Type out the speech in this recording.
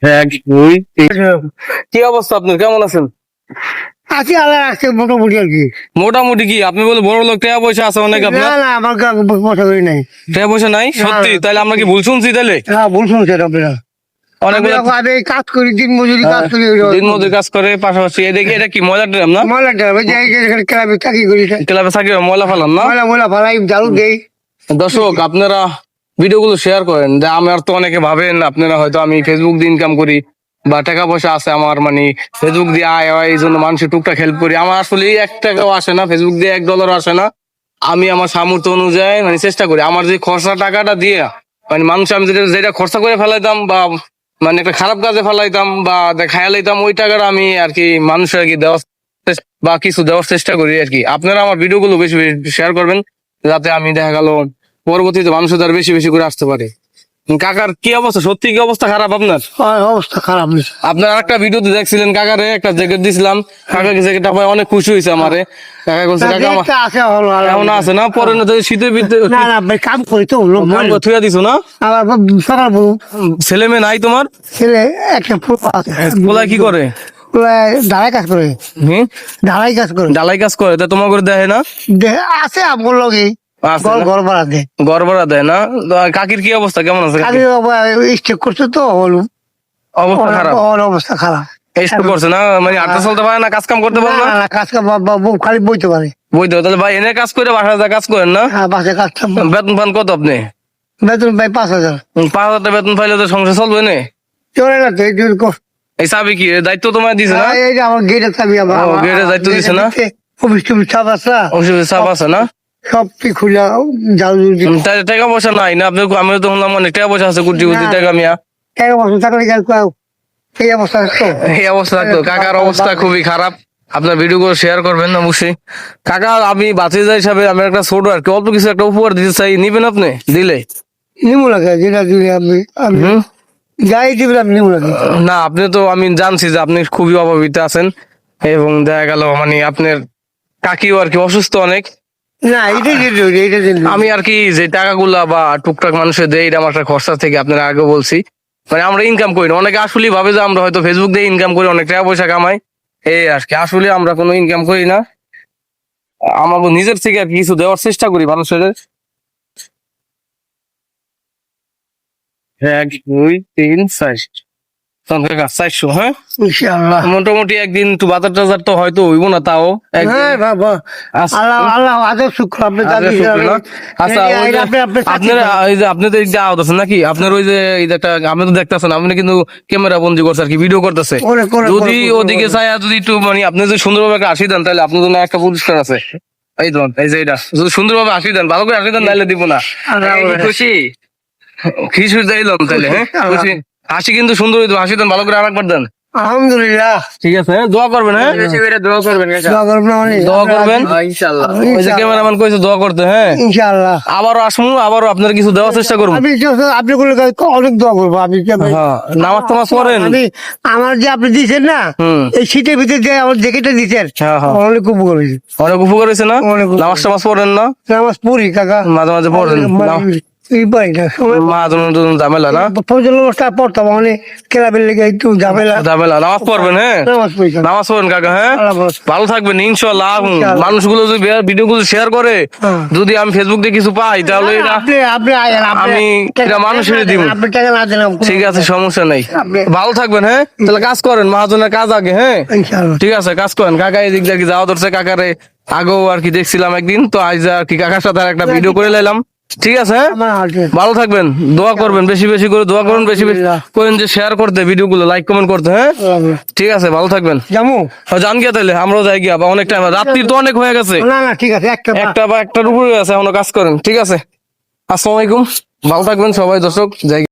এক দুই তিন। কি অবস্থা আপনার, কেমন আছেন? আছি আল্লাহ রাখছে মোটামুটি আর কি। মোটামুটি কি আপনি বলে বড় লোক, টাকা পয়সা আছে অনেক না আপনার? না আমার পয়সা করি নাই। টাকা পয়সা নাই সত্যি? তাহলে আমরা কি ভুল শুনছি তাহলে? হ্যাঁ ভুল শুনছেন আপনারা। অনেকগুলো আমি কাজ করি, দিন মজুরি কাজ করি। দিন মজুর কাজ করে, পাশাপাশি এদিকে এটা কি ময়লা ড্রাম না? ময়লা ড্রাইভার যাই ক্লাবে চাকরি করি, ক্লাবে থাকি ময়লা ফেলান না? ময়লা ময়লা ফালাই ঝাড়ু দেই। দর্শক আপনারা ভিডিওগুলো শেয়ার করেন, যে আমার তো অনেকে ভাবেন আপনারা হয়তো আমি ফেসবুক দিয়ে ইনকাম করি বা টাকা পয়সা আছে আমার, মানে ফেসবুক দিয়ে আয় হয় এই জন্য মানুষের টুকটাক হেল্প করি। আমার আসলে 1 টাকাও আসে না, ফেসবুক দিয়ে $1 আসে না। আমি আমার সামর্থ্য অনুযায়ী মানে চেষ্টা করি, আমার যে খরচা টাকাটা দিয়ে মানে মানুষ আমি যেটা খরচা করে ফেলাইতাম বা মানে একটা খারাপ কাজে ফেলাইতাম বা খায়া লাইতাম, ওই টাকাটা আমি আর কি মানুষের আর কি দেওয়ার বা কিছু দেওয়ার চেষ্টা করি আর কি। আপনারা আমার ভিডিওগুলো বেশি বেশি শেয়ার করবেন, যাতে আমি দেখা গেল পরবর্তীতে মানুষের দ্বারা বেশি বেশি করে আসতে পারে। কাকার কি অবস্থা, সত্যি কি অবস্থা খারাপ আপনার? অবস্থা খারাপ। আপনার একটা ভিডিওতে দেখছিলেন কাকারে একটা জ্যাকেট দিছিলাম, কাকা জ্যাকেটটা পাই অনেক খুশি হয়েছে আমারে। কাকা বলছে কাকা আমার এমন আছে না পরে না শীতের ভিতরে না না ভাই কাম করি তো থুয়া দিছো না? আবার সকাল বলুন ছেলে মেয়ে নাই তোমার? ছেলে একটা ফুল আছে। পোলা কি করে? ঢালাই কাজ করে। হম, ঢালাই কাজ করে। ডালাই কাজ করে, তা তোমার করে দেয় না? আছে আমার লগে আছে না? ঘর ভাড়া দেয়। ঘর ভাড়া দেয় না? তো কাকির কি অবস্থা, কেমন আছে কাকি? স্টেক করছে তো অবস্থা খারাপ? অবস্থা খারাপ। স্ট্রোক করছে না, মানে হাঁটতে চলতে পারে না, কাজ কাম করতে পারে না? না, কাজ খালি বইতে পারে। বইতে তাহলে ভাই এনে কাজ করে বাসায় যা কাজ করেন না? হ্যাঁ বাসে কাজ বেতন পান কত আপনি? বেতন ভাই 5,000। 5,000 টাকা বেতন পাইলে তো সংসার চলবে না? চলে না তো এই চাবি কি দায়িত্ব তোমায় দিছে না? এই যে আমার গেটের চাবি আমার ও, গেটের দায়িত্ব দিছে না? অফিস টফিস চাপ আছে, অফিসে চাপ আছে না? সব কি খুলে জাল তাহলে টাকা পয়সা নাই না আপনি? আমি তো শুনলাম অনেক টাকা পয়সা আছে, কোটি কোটি টাকা মিয়া। এক বছর থাকলে এই অবস্থা তো। এই অবস্থা থাকতো? কাকার অবস্থা খুবই খারাপ। আপনার ভিডিও করে শেয়ার করবেন অবশ্যই। কাকা আমি বাতিজা হিসাবে আমি একটা ছোট আর কি অল্প কিছু একটা উপহার দিতে চাই, নিবেন আপনি দিলে? নিমু লাগে যেটা দিলে আমি হুম, যাই দিবেন আপনি নিমু লাগে। না আপনি তো আমি জানছি যে আপনি খুবই অভাবিত আছেন, এবং দেখা গেল মানে আপনার কাকিও আর কি অসুস্থ অনেক। না এটা দিলে এটা দিলে আমি আর কি যে টাকাগুলা বা টুকটাক মানুষের দেয়, এটা আমার একটা খরচা থেকে আপনারা আগে বলছি। মানে আমরা ইনকাম করি না, অনেকে আসলে ভাবে যে আমরা হয়তো ফেসবুক দিয়ে ইনকাম করি, অনেক টাকা পয়সা কামাই, এই আর কি। আসলে আমরা কোনো ইনকাম করি না, আমার নিজের থেকে আর কি কিছু দেওয়ার চেষ্টা করি মানুষের। 1 2 3 4 400, হ্যাঁ ইনশাআল্লাহ। মোটামুটি একদিন একটু বাজার টাজার তো হয়তো হইব না, তাও একদিন। হ্যাঁ বাবা আচ্ছা, আল্লাহ আল্লাহ আদর শুক্র আপনি আচ্ছা, শুক্র না? আচ্ছা, ওই যে আপনারা এই যে আপনি তো এই যে আওয়াজ আছেন নাকি আপনার, ওই যে এই যে একটা আপনি তো দেখতেছেন, আপনি কিন্তু ক্যামেরা বন্দি করছে আর কি, ভিডিও করতেছে। যদি ওদিকে চাই যদি একটু মানে আপনি যদি সুন্দরভাবে একটা হাসি দেন, তাহলে আপনার জন্য একটা পুরস্কার আছে। এই ধরুন, এই যে এটা যদি সুন্দরভাবে হাসি দেন, ভালো করে হাসি দেন, নাইলে দিব না। খুশি খুশি দিলাম তাহলে, হ্যাঁ খুশি। হাসি কিন্তু সুন্দর হইতো, হাসি দেন ভালো করে, আরেকবার দেন। আলহামদুলিল্লাহ। ঠিক আছে, হ্যাঁ দোয়া করবেন, হ্যাঁ দোয়া করবেন দোয়া করবেন ইনশাআল্লাহ। ওই যে ক্যামেরাম্যান কইছে দোয়া করতে, হ্যাঁ ইনশাআল্লাহ। আবারও আসমু, আবারও আপনার কিছু দেওয়ার চেষ্টা করবো। আপনি অনেক দোয়া করবো আমি। হ্যাঁ, নামাজ টামাজ পড়েন? আমি আমার যে আপনি দিচ্ছেন না হুম, এই শীতের ভিতরে যে আমার জ্যাকেটটা দিচ্ছেন হ্যাঁ হ্যাঁ, অনেক উপকার হয়েছে। অনেক উপকার হয়েছে না? অনেক উপকার। নামাজ টামাজ পড়েন না? নামাজ পড়ি কাকা, মাঝে মাঝে পড়েন? এই পাই না ঝামেলা না? ফজল অবস্থা পড়তাম অনেক ক্লাবের লেগে একটু ঝামেলা। ঝামেলা, নামাজ পড়বেন, হ্যাঁ নামাজ পড়ি কাকা। নামাজ পড়েন কাকা, হ্যাঁ আল্লাহ ভরসা। ভালো থাকবেন ইনশাল্লাহ। ইনশাআল্লাহ। মানুষগুলো যদি ভিডিও গুলো শেয়ার করে, হ্যাঁ। যদি আমি ফেসবুক দিয়ে কিছু পাই, তাহলে এটা আপনি আপনি আয়েন, আমি এটা মানুষের দিব। আপনি টাকা না দিলাম ঠিক আছে, সমস্যা নাই, আপনি- ভালো থাকবেন। হ্যাঁ তাহলে কাজ করেন, মহাজনের কাজ আগে, হ্যাঁ ইনশাআল্লাহ। ঠিক আছে কাজ করেন। কাকা এদিক দিয়ে যাওয়া ধরছে, কাকারে আগেও আর কি দেখছিলাম একদিন, তো আজ আর কি কাকার সাথে আর একটা ভিডিও করে লাইলাম। ঠিক আছে, হ্যাঁ আমার হার্টে ভালো থাকবেন, দোয়া করবেন, বেশি বেশি করে দোয়া করুন, বেশি বেশি করেন যে শেয়ার করতে, ভিডিও গুলো লাইক কমেন্ট করতে, হ্যাঁ ঠিক আছে, ভালো থাকবেন। জামু জান গিয়া তাহলে আমরাও যাই গিয়া, বা অনেক টাইম রাত্রি তো অনেক হয়ে গেছে, না না ঠিক আছে একটা বা একটার উপরে আছে, এখনো কাজ করেন। ঠিক আছে, আসসালামু আলাইকুম, ভালো থাকবেন সবাই দর্শক, যাই।